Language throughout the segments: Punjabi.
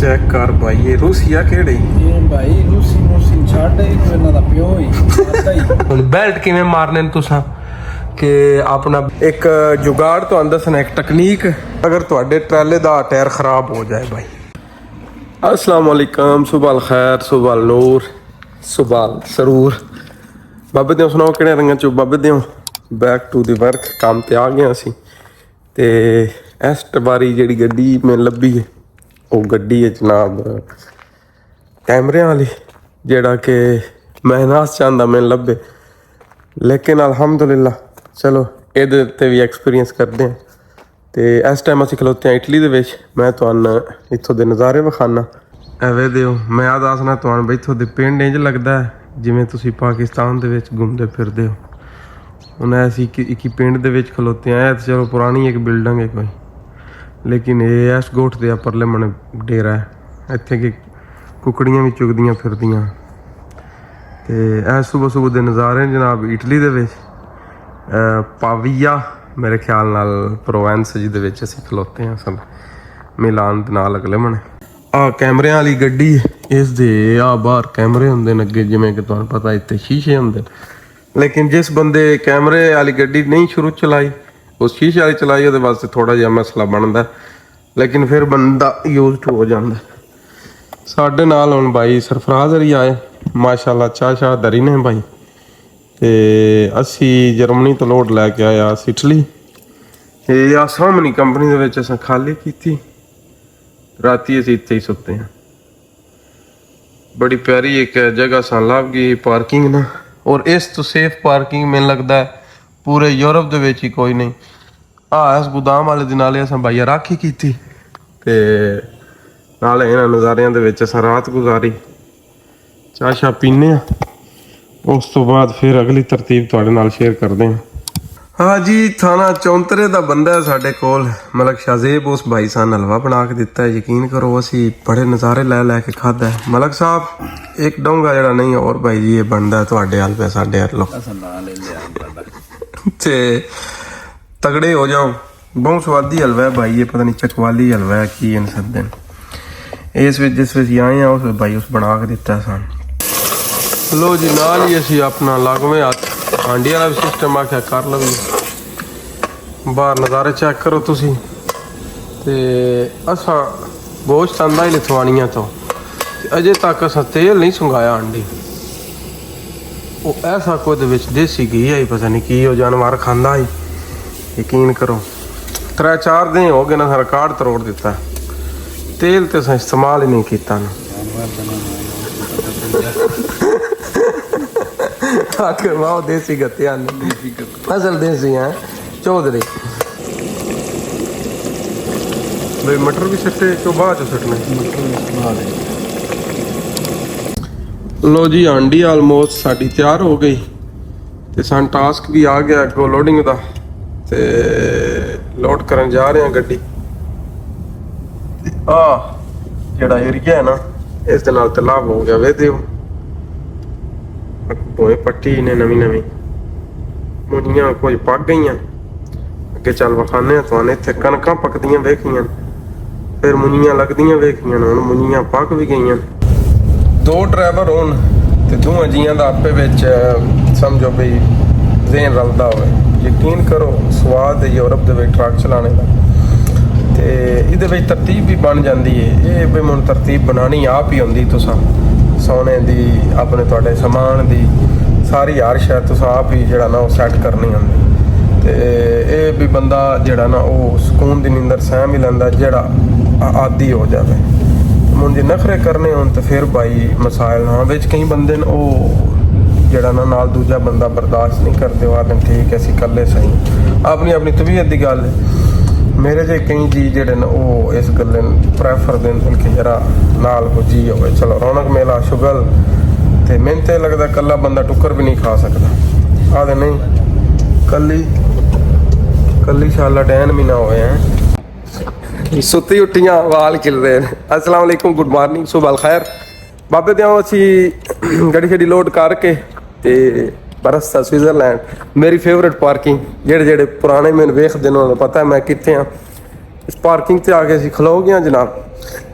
चेक कर भाई ये रूसिया केड़ी ये भाई रूसी मूसी छाड़ ही इन्हां दा प्यो ही आता ही हुन बेल्ट किवें मारने न तुसां कि अपना एक जुगाड़ तो दसना एक तकनीक अगर तुहाडे ट्राले दा टायर खराब हो जाए भाई। अस्सलाम वालेकुम, सुबह अल खैर, सुबह अल नूर, सुबह अल सरूर। बाबे दियों सुनाओ किहड़े रंगां चो बाबे दियों। बैक टू द वर्क, काम ते आ गए असीं ते इस बारी जिहड़ी गड्डी मैं लब्भी है वो गड्डी है जनाब कैमरे वाली, जेड़ा कि मैं नास चाहता मैं लब्भे, लेकिन अल्हम्दुलिल्लाह चलो ਇਹਦੇ ਉੱਤੇ ਵੀ ਐਕਸਪੀਰੀਅੰਸ ਕਰਦੇ ਹਾਂ। ਤੇ ਇਸ ਟਾਈਮ ਅਸੀਂ ਖਲੋਤੇ ਹਾਂ ਇਟਲੀ ਦੇ ਵਿੱਚ। ਮੈਂ ਤੁਹਾਨੂੰ ਇੱਥੋਂ ਦੇ ਨਜ਼ਾਰੇ ਵਿਖਾਣਾ। ਐਵੇਂ ਦਿਓ ਮੈਂ ਆ ਦੱਸਣਾ ਤੁਹਾਨੂੰ ਬਈ ਇੱਥੋਂ ਦੇ ਪਿੰਡ ਇੰਝ ਲੱਗਦਾ ਜਿਵੇਂ ਤੁਸੀਂ ਪਾਕਿਸਤਾਨ ਦੇ ਵਿੱਚ ਘੁੰਮਦੇ ਫਿਰਦੇ ਹੋ। ਹੁਣ ਅਸੀਂ ਇੱਕ ਪਿੰਡ ਦੇ ਵਿੱਚ ਖਲੋਤੇ ਹਾਂ। ਇਹ ਤਾਂ ਚਲੋ ਪੁਰਾਣੀ ਇੱਕ ਬਿਲਡਿੰਗ ਹੈ ਕੋਈ, ਲੇਕਿਨ ਇਹ ਐਸ ਗੋਠ ਦੇ ਪਰਲੇ ਮਨ ਡੇਰਾ ਹੈ। ਇੱਥੇ ਕਿ ਕੁਕੜੀਆਂ ਵੀ ਚੁਗਦੀਆਂ ਫਿਰਦੀਆਂ। ਤੇ ਇਹ ਸੁਬਹ ਸੁਬਹ ਦੇ ਨਜ਼ਾਰੇ ਜਨਾਬ ਇਟਲੀ ਦੇ ਵਿੱਚ ਪਾਵੀਆ ਮੇਰੇ ਖਿਆਲ ਨਾਲ ਪ੍ਰੋਵੈਂਸ ਜਿਹਦੇ ਵਿੱਚ ਅਸੀਂ ਖਲੋਤੇ ਹਾਂ ਸਭ ਮਿਲਾਨ ਦੇ ਨਾਲ ਅਗਲੇ ਮਨ। ਆ ਕੈਮਰਿਆਂ ਵਾਲੀ ਗੱਡੀ ਇਸ ਦੇ ਆ ਬਾਹਰ ਕੈਮਰੇ ਹੁੰਦੇ ਨੇ ਅੱਗੇ, ਜਿਵੇਂ ਕਿ ਤੁਹਾਨੂੰ ਪਤਾ ਇੱਥੇ ਸ਼ੀਸ਼ੇ ਹੁੰਦੇ, ਲੇਕਿਨ ਜਿਸ ਬੰਦੇ ਕੈਮਰੇ ਵਾਲੀ ਗੱਡੀ ਨਹੀਂ ਸ਼ੁਰੂ ਚਲਾਈ ਉਹ ਸ਼ੀਸ਼ੇ ਵਾਲੀ ਚਲਾਈ ਉਹਦੇ ਵਾਸਤੇ ਥੋੜਾ ਜਿਹਾ ਮਸਲਾ ਬਣਦਾ, ਲੇਕਿਨ ਫਿਰ ਬੰਦਾ ਯੂਜ਼ਡ ਹੋ ਜਾਂਦਾ। ਸਾਡੇ ਨਾਲ ਹੁਣ ਭਾਈ ਸਰਫਰਾਜ਼ ਹਰੀ ਆਏ, ਮਾਸ਼ਾਅੱਲਾ ਚਾਹ ਸ਼ਾਹ ਧਰੀ ਨੇ ਭਾਈ। ਤੇ ਅਸੀਂ ਜਰਮਨੀ ਤੋਂ ਲੋਡ ਲੈ ਕੇ ਆਇਆ ਇਟਲੀ। ਇਹ ਆ ਸਾਹਮਣੀ ਕੰਪਨੀ ਦੇ ਵਿੱਚ ਅਸੀਂ ਖਾਲੀ ਕੀਤੀ, ਰਾਤੀ ਅਸੀਂ ਇੱਥੇ ਹੀ ਸੁੱਤੇ ਹਾਂ। ਬੜੀ ਪਿਆਰੀ ਇੱਕ ਜਗ੍ਹਾ ਸਾਨੂੰ ਲੱਭ ਗਈ ਪਾਰਕਿੰਗ ਨਾ, ਔਰ ਇਸ ਤੋਂ ਸੇਫ ਪਾਰਕਿੰਗ ਮੈਨੂੰ ਲੱਗਦਾ ਪੂਰੇ ਯੂਰਪ ਦੇ ਵਿੱਚ ਹੀ ਕੋਈ ਨਹੀਂ। ਇਸ ਗੋਦਾਮ ਵਾਲੇ ਦੇ ਨਾਲੇ ਅਸੀਂ ਭਾਈ ਰਾਖੀ ਕੀਤੀ ਤੇ ਨਾਲੇ ਇਹਨਾਂ ਨਜ਼ਾਰਿਆਂ ਦੇ ਵਿੱਚ ਅਸੀਂ ਰਾਤ ਗੁਜ਼ਾਰੀ, ਚਾਹ ਸ਼ਾਹ ਪੀਨੇ ਆ। ਉਸ ਤੋਂ ਬਾਅਦ ਫਿਰ ਅਗਲੀ ਤਰਤੀਬ ਤੁਹਾਡੇ ਨਾਲ ਸ਼ੇਅਰ ਕਰਦੇ ਹਾਂ। ਹਾਂ ਜੀ, ਥਾਣਾ ਚੌਂਤਰੇ ਦਾ ਬੰਦਾ ਹੈ ਸਾਡੇ ਕੋਲ ਮਲਕ ਸ਼ਾਜ਼ੇਬ, ਉਸ ਭਾਈ ਸਾਨੂੰ ਹਲਵਾ ਬਣਾ ਕੇ ਦਿੱਤਾ ਹੈ। ਯਕੀਨ ਕਰੋ ਅਸੀਂ ਬੜੇ ਨਜ਼ਾਰੇ ਲੈ ਲੈ ਕੇ ਖਾਧਾ ਹੈ। ਮਲਕ ਸਾਹਿਬ ਇੱਕ ਡੋਂਗਾ ਜਿਹੜਾ ਨਹੀਂ ਹੋਰ ਭਾਈ ਜੀ ਇਹ ਬਣਦਾ ਤੁਹਾਡੇ ਹਾਲ ਪਿਆ ਸਾਡੇ ਹੱਲੋਂ ਤੇ ਤਗੜੇ ਹੋ ਜਾਓ। ਬਹੁਤ ਸਵਾਦੀ ਹਲਵਾ ਹੈ ਭਾਈ, ਇਹ ਪਤਾ ਨਹੀਂ ਚਕਵਾਲੀ ਹਲਵਾ ਹੈ ਕੀ ਇਹਨ ਸੱਦੇ ਇਸ ਵਿੱਚ ਜਿਸ ਵਿੱਚ ਆਏ ਆ ਉਸ ਭਾਈ ਉਸ ਬਣਾ ਕੇ ਦਿੱਤਾ ਸਾਨੂੰ। ਲੋ ਜੀ ਨਾਲ ਹੀ ਅਸੀਂ ਆਪਣਾ ਲਾਗਵੇਂ ਹੱਥ ਹਾਂਡੀ ਵਾਲਾ ਵੀ ਸਿਸਟਮ ਆਖਿਆ ਕਰ ਲਵੀਏ। ਬਾਹਰ ਨਜ਼ਾਰੇ ਚੈੱਕ ਕਰੋ ਤੁਸੀਂ। ਤੇ ਅਸਾਂ ਗੋਸ਼ਤ ਆਂਦਾ ਹੀ ਲਿਥਵਾਨੀਆਂ ਤੋਂ, ਅਜੇ ਤੱਕ ਅਸਾਂ ਤੇਲ ਨਹੀਂ ਸੁੰਘਾਇਆ ਹਾਂਡੀ। ਉਹ ਐਸਾ ਕੋਈ ਦੇ ਵਿੱਚ ਦੇਸੀ ਘੀ ਆਈ ਪਤਾ ਨਹੀਂ ਕੀ ਉਹ ਜਾਨਵਰ ਖਾਂਦਾ ਹੀ। ਯਕੀਨ ਕਰੋ 3-4 ਦਿਨ ਹੋ ਗਏ ਨਾ ਸਾਰਾ ਰਿਕਾਰਡ ਤੋੜ ਦਿੱਤਾ। ਤੇਲ ਤੇ ਅਸਾਂ ਇਸਤੇਮਾਲ ਹੀ ਨਹੀਂ ਕੀਤਾ ਨਾ। वाह देसी गत्ते असल देसी हैं चौधरी भाई। मटर भी सट्टे तो बाद सटने। लो जी हांडी आलमोस्ट साड़ी तैयार हो गई ते सन टास्क भी आ गया अगो लोडिंग दा ते लोड करन जा रहे हैं गड्डी। जेड़ा एरिया है ना इस दे नाल तलाब हो गया वे दियो ਦੋਏ ਪੱਟੀ ਨੇ ਨਵੀਂ ਨਵੀਂ ਮੁੰਨੀਆਂ ਕੁਝ ਪੱਕ ਗਈਆਂ। ਅੱਗੇ ਚੱਲ ਵਿਖਾਨੇ ਆ ਤੁਹਾਨੂੰ। ਇੱਥੇ ਕਣਕਾਂ ਪੱਕਦੀਆਂ ਵੇਖੀਆਂ, ਫਿਰ ਮੁੰਨੀਆਂ ਲੱਗਦੀਆਂ ਵੇਖੀਆਂ। ਹੁਣ ਮੁੰਨੀਆਂ ਪੱਕ ਵੀ ਗਈਆਂ। 2 ਡਰਾਈਵਰ ਹੋਣ ਤੇ ਦੋਵਾਂ ਜੀਆਂ ਦਾ ਆਪੇ ਵਿੱਚ ਸਮਝੋ ਬਈ ਜ਼ੇਨ ਰਲਦਾ ਹੋਵੇ। ਯਕੀਨ ਕਰੋ ਸਵਾਦ ਯੂਰਪ ਦੇ ਵਿੱਚ ਟਰੱਕ ਚਲਾਉਣੇ ਦਾ। ਤੇ ਇਹਦੇ ਵਿੱਚ ਤਰਤੀਬ ਵੀ ਬਣ ਜਾਂਦੀ ਹੈ। ਇਹ ਵੀ ਮੈਨੂੰ ਤਰਤੀਬ ਬਣਾਉਣੀ ਆਪ ਹੀ ਹੁੰਦੀ। ਤੁਸੀਂ ਸੋਨੇ ਦੀ ਆਪਣੇ ਤੁਹਾਡੇ ਸਮਾਨ ਦੀ ਸਾਰੀ ਹਰ ਸ਼ੈ ਤੁਸੀਂ ਆਪ ਹੀ ਜਿਹੜਾ ਨਾ ਉਹ ਸੈੱਟ ਕਰਨੀ ਹੁੰਦੀ। ਤੇ ਇਹ ਵੀ ਬੰਦਾ ਜਿਹੜਾ ਨਾ ਉਹ ਸਕੂਨ ਦੀ ਨੀਂਦਰ ਸਹਿ ਹੀ ਲੈਂਦਾ ਜਿਹੜਾ ਆਦੀ ਹੋ ਜਾਵੇ। ਹੁਣ ਜੇ ਨਖਰੇ ਕਰਨੇ ਹੋਣ ਤਾਂ ਫਿਰ ਭਾਈ ਮਸਾਇਲ ਨਾ ਵਿੱਚ ਕਈ ਬੰਦੇ ਨੇ ਉਹ ਜਿਹੜਾ ਨਾ ਨਾਲ ਦੂਜਾ ਬੰਦਾ ਬਰਦਾਸ਼ਤ ਨਹੀਂ ਕਰਦੇ। ਉਹ ਆਦਮ ਠੀਕ ਹੈ ਅਸੀਂ ਇਕੱਲੇ ਸਹੀ, ਆਪਣੀ ਆਪਣੀ ਤਬੀਅਤ ਦੀ ਗੱਲ ਹੈ। ਮੇਰੇ ਜੇ ਕਈ ਜੀ ਜਿਹੜੇ ਨੇ ਉਹ ਇਸ ਗੱਲ ਨੂੰ ਪ੍ਰੈਫਰ ਦਿੰਦੇ ਕਿ ਜਰਾ ਨਾਲ ਹੋ ਜੀ ਹੋਵੇ। ਚਲੋ ਰੌਣਕ ਮੇਲਾ ਸ਼ੁਗਲ ਤੇ ਮੈਨੂੰ ਤੇ ਲੱਗਦਾ ਕੱਲਾ ਬੰਦਾ ਟੁੱਕਰ ਵੀ ਨਹੀਂ ਖਾ ਸਕਦਾ। ਆਦੇ ਨਹੀਂ ਕੱਲੀ ਸ਼ਾਲਾ ਡੈਨ ਵੀ ਨਾ ਹੋਵੇ ਹੈ। ਸੁੱਤੀ ਉੱਠੀਆਂ ਵਾਲ ਖਿਲ ਰਹੇ ਨੇ। अस्सलाम वालेकुम, गुड मॉर्निंग, सुबह अल खैर। बाबे दियां ਅਸੀਂ ਗੱਡੀ ਛੱਡੀ ਲੋਡ ਕਰਕੇ ਤੇ ਬਰਸਤਾ ਸਵਿਟਜ਼ਰਲੈਂਡ ਮੇਰੀ ਫੇਵਰੇਟ ਪਾਰਕਿੰਗ। ਜਿਹੜੇ ਪੁਰਾਣੇ ਮੈਨੂੰ ਵੇਖਦੇ ਨੇ ਉਹਨਾਂ ਨੂੰ ਪਤਾ ਮੈਂ ਕਿੱਥੇ ਆ। ਇਸ ਪਾਰਕਿੰਗ ਤੇ ਆ ਕੇ ਅਸੀਂ ਖਲੋ ਗਏ ਜਨਾਬ।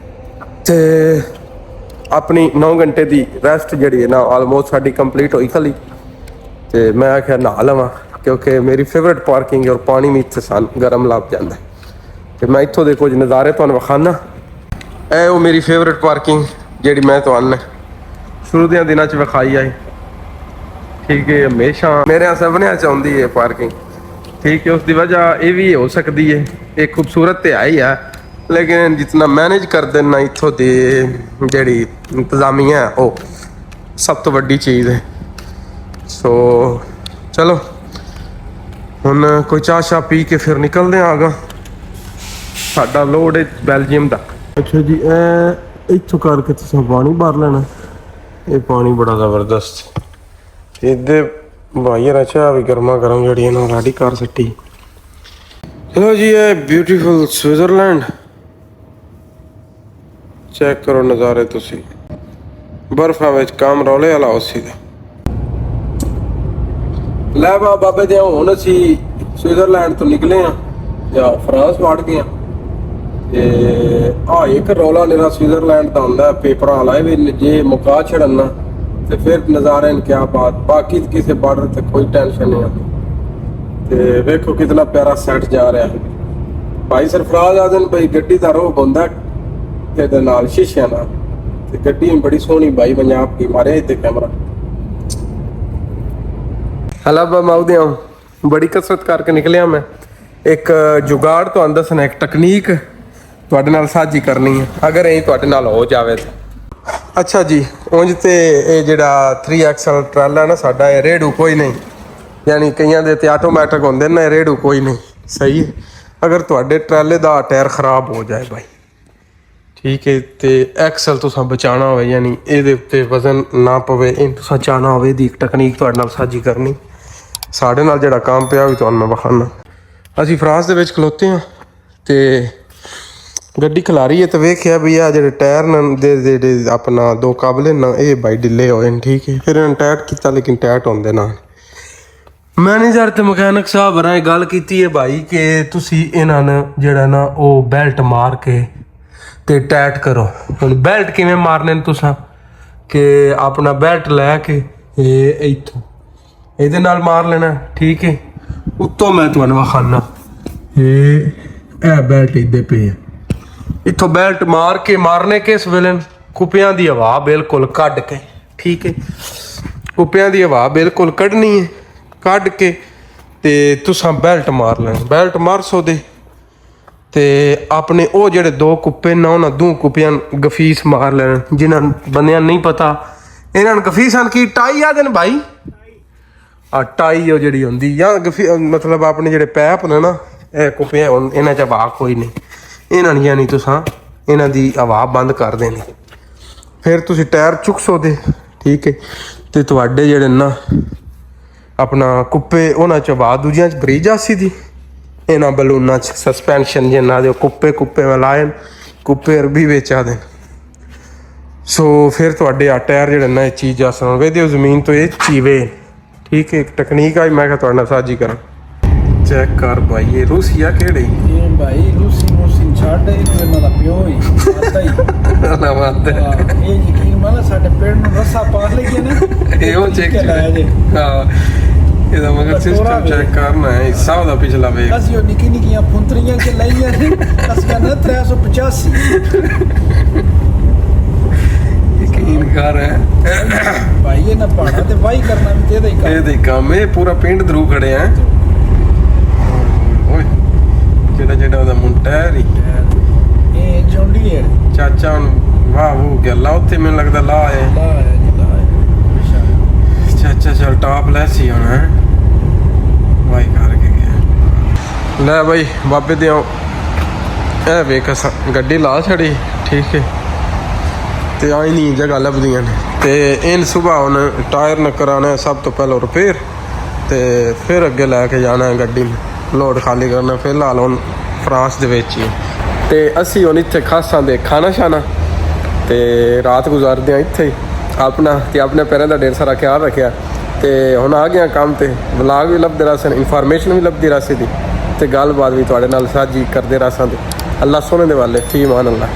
ਤੇ ਆਪਣੀ 9 ਘੰਟੇ ਦੀ ਰੈਸਟ ਜਿਹੜੀ ਹੈ ਨਾ ਆਲਮੋਸਟ ਸਾਡੀ ਕੰਪਲੀਟ ਹੋਈ ਖਾਲੀ। ਤੇ ਮੈਂ ਆਖਿਆ ਨਹਾ ਲਵਾਂ ਕਿਉਂਕਿ ਮੇਰੀ ਫੇਵਰਟ ਪਾਰਕਿੰਗ ਔਰ ਪਾਣੀ ਵੀ ਇੱਥੇ ਗਰਮ ਲੱਗ ਜਾਂਦਾ। ਤੇ ਮੈਂ ਇੱਥੋਂ ਦੇ ਕੁਝ ਨਜ਼ਾਰੇ ਤੁਹਾਨੂੰ ਵਿਖਾਣਾ। ਇਹ ਉਹ ਮੇਰੀ ਫੇਵਰਟ ਪਾਰਕਿੰਗ ਜਿਹੜੀ ਮੈਂ ਤੁਹਾਨੂੰ ਸ਼ੁਰੂ ਦੇ ਦਿਨਾਂ 'ਚ ਵਿਖਾਈ ਆਈ। ਠੀਕ ਹੈ, ਹਮੇਸ਼ਾ ਮੇਰੇ ਸੁਪਨਿਆਂ 'ਚ ਆਉਂਦੀ ਹੈ ਪਾਰਕਿੰਗ। ठीक है, उसकी वजह ये भी हो सकती है। एक खूबसूरत तो है ही है, लेकिन जितना मैनेज कर देना इतों की जी इंतजामिया है वो सब तो वड्डी चीज़ है। सो चलो हुन कोई चाह शाह पी के फिर निकलते हैं आगा। साडा लोड है बेल्जियम का। अच्छा जी, इतों करके तुम पानी भर लेना। ये पानी बड़ा ज़बरदस्त इधर भाई यार। चाह भी गर्मा गर्म जी ना रेडी कर सटी। चलो जी, ये ब्यूटीफुल स्विट्जरलैंड चेक करो नज़ारे तुसी। बर्फा विच काम रौले वाला उसी दे लै बाबे दे हुण असी स्विट्जरलैंड तो निकले हैं या फ्रांस वड़ गए हैं। ते एक रौला मेरा स्विट्जरलैंड का हुंदा पेपर वाला भी जे मुका छड़न ना तो फिर नज़ारे क्या बात। बाकी किसी बॉर्डर तक कोई टेंशन नहीं आती। तो वेखो कितना प्यारा सैट जा रहा है। भाई सरफराज आ दिन भाई गड्डी का रोह होंदा ते नाल शीशियां नाल ते गड्डी बड़ी सोहनी भाई पंजाब की मारे इत्ते कैमरा। हला माउदे बड़ी कसरत करके निकलिया मैं। एक जुगाड़ तो दसना, एक तकनीक तुहाडे नाल साझी करनी है अगर यही तुहाडे नाल हो जावे तो। अच्छा जी, उंज तो ये जिहड़ा 3XL ट्रैला है ना साडा, ये रेड़ू कोई नहीं, यानी कईयां दे ते आटोमैटिक होंदे ना, रेड़ू कोई नहीं। सही है, अगर तुहाडे ट्रैले दा टायर खराब हो जाए भाई, ठीक है, तो एक्सल तुसां बचाना होवे, यानी इहदे उत्ते वजन ना पवे, इन तुसां चाहना होवे दी तकनीक तुहाडे नाल साझी करनी। साडे नाल जिहड़ा काम पिया भी तुहानूं मैं विखाना। असीं फ्रांस दे विच खलोते हां ते गड्डी खिलारी है तो वेख्या भी आ जो टायर न अपना 2 काबले न ये भाई ढिले होए। ठीक है, फिर इन्हें टाइट किया लेकिन टाइट होंदे ना। मैनेजर ते मकैनिक साहब ने गल की है भाई कि तुसी इन्हां जेड़ा ना वो बेल्ट मार के ते टाइट करो। हुण बेल्ट किवें मारने तुसां कि अपना बेल्ट लैके इत्थों इहदे नाल मार लेना। ठीक है, उत्तों मैं तुहानूं विखाना ये बेल्ट इधे पे है। इथों बेल्ट मार के मारने के इस वेले कुपियां दी हवा बिल्कुल कढ़ के, ठीक है, कुपियां दी हवा बिल्कुल कढ़नी है, कढ़ के ते तुसां बेल्ट मार लेना। बेल्ट मार सो दे ते अपने वो जेड़े 2 कुप्पे न उन्हां 2 कुपियां गफीस मार लेना। जिन्हां बंदियां नहीं पता इन्हां गफीसां की टाई आखदे न भाई। टाई वो जिहड़ी हुंदी या मतलब अपने जेड़े पैप ने ना कुपियां इन्हां च हवा कोई नहीं, इन्हां यानी तुसां इन्हां दी हवा बंद कर देनी। फिर तुसीं टायर चुक सोदे, ठीक है, ते तुहाडे जेड़े ना अपना कुप्पे उन्हां च हवा दूजियां च भरी जासी दी। इन्हां बलूनां च सस्पेंशन जिन्हां दे कुप्पे में लाए कुप्पे अरबी विच आदे। सो फिर तुहाडे टायर जेड़े ना चीज़ आसन वेदे जमीन तो ये चीवे। ठीक है, एक तकनीक आई मैं तुहाडे नाल साझी करा। चेक कर भाई, ये रूसिया केड़ी ये भाई रूसी छाड़ इन्हां दा प्यो ही आता ही ना बात है। ये यकीन माना साडे पेड़ में रस्सा पा लगे ना ये वो चेक लाया जे। हां, ਇਹਦਾ ਮਗਰ ਸਿਸਟਮ ਚੈੱਕ ਕਰਨਾ ਹੈ ਹਿੱਸਾ ਉਹਦਾ ਪਿਛਲਾ ਵੇਖ। ਅਸੀਂ ਉਹ ਨਿੱਕੀ ਨਿੱਕੀਆਂ ਫੁੰਤਰੀਆਂ ਚ ਲਾਈਆਂ ਸੀ, ਅਸੀਂ ਨਾ 385 ਯਕੀਨ ਕਰ ਭਾਈ ਇਹ ਨਾ ਪਹਾੜਾਂ ਤੇ ਵਾਹੀ ਕਰਨਾ ਵੀ ਤੇ ਇਹਦਾ ਹੀ ਕੰਮ ਹੈ। ਪੂਰਾ ਪਿੰਡ ਦਰੂ ਖੜੇ ਆ ਓਏ, ਜਿਹੜਾ ਜਿਹੜਾ ਉਹਦਾ ਮੁੰਡਾ ਹੀ ਇਹ ਜੌਂਡੀ ਹੈ ਚਾਚਾ ਵਾਹ ਉਹ ਗਿਆ ਲਾ ਉੱਥੇ ਮੈਨੂੰ ਲੱਗਦਾ ਲਾ ਹੈ ਚਾਚਾ। ਚੱਲ ਟਾਪ ਲੈ ਸੀ ਹੁਣ ਹੈ ਵਾਈ ਕਰਕੇ ਗਿਆ। ਲੈ ਬਾਈ ਬਾਬੇ ਦੇ ਇਹ ਵੇਖ ਗੱਡੀ ਲਾ ਛੜੀ, ਠੀਕ ਹੈ, ਤੇ ਆਈ ਨਹੀਂ ਜਗ੍ਹਾ ਲੱਭਦੀਆਂ ਨੇ। ਤੇ ਇਹਨ ਸੁਬਾ ਹੁਣ ਟਾਇਰ ਨ ਕਰਾਣਾ ਸਭ ਤੋਂ ਪਹਿਲਾਂ ਰਿਪੇਅਰ, ਤੇ ਫਿਰ ਅੱਗੇ ਲੈ ਕੇ ਜਾਣਾ ਗੱਡੀ ਨੂੰ ਲੋਡ ਖਾਲੀ ਕਰਨਾ। ਫਿਲਹਾਲ ਹੁਣ ਫਰਾਂਸ ਦੇ ਵਿੱਚ ਹੀ ਤੇ ਅਸੀਂ ਹੁਣ ਇੱਥੇ ਖਾਸਾਂ ਦੇ ਖਾਣਾ ਸ਼ਾਨਾ ਤੇ ਰਾਤ ਗੁਜ਼ਾਰਦੇ ਹਾਂ ਇੱਥੇ ਹੀ ਆਪਣਾ ਤੇ ਆਪਣੇ ਪੈਰਾਂ ਦਾ ਢੇਰ ਸਾਰਾ ਖਿਆਲ ਰੱਖਿਆ। ਤੇ ਹੁਣ ਆ ਗਿਆ ਕੰਮ ਤੇ ਵਲੌਗ ਵੀ ਲੱਭਦੇ ਰਹਾਂ ਸਨ, ਇਨਫੋਰਮੇਸ਼ਨ ਵੀ ਲੱਭਦੀ ਰਹਾ ਸੀ ਤੇ ਗੱਲਬਾਤ ਵੀ ਤੁਹਾਡੇ ਨਾਲ ਸਾਂਝੀ ਕਰਦੇ ਰਹਾਂ। ਅੱਲਾ ਸੋਹਣੇ ਦੇ ਵਾਲੇ ਫੀ ਮਾਨ ਅੱਲਾ।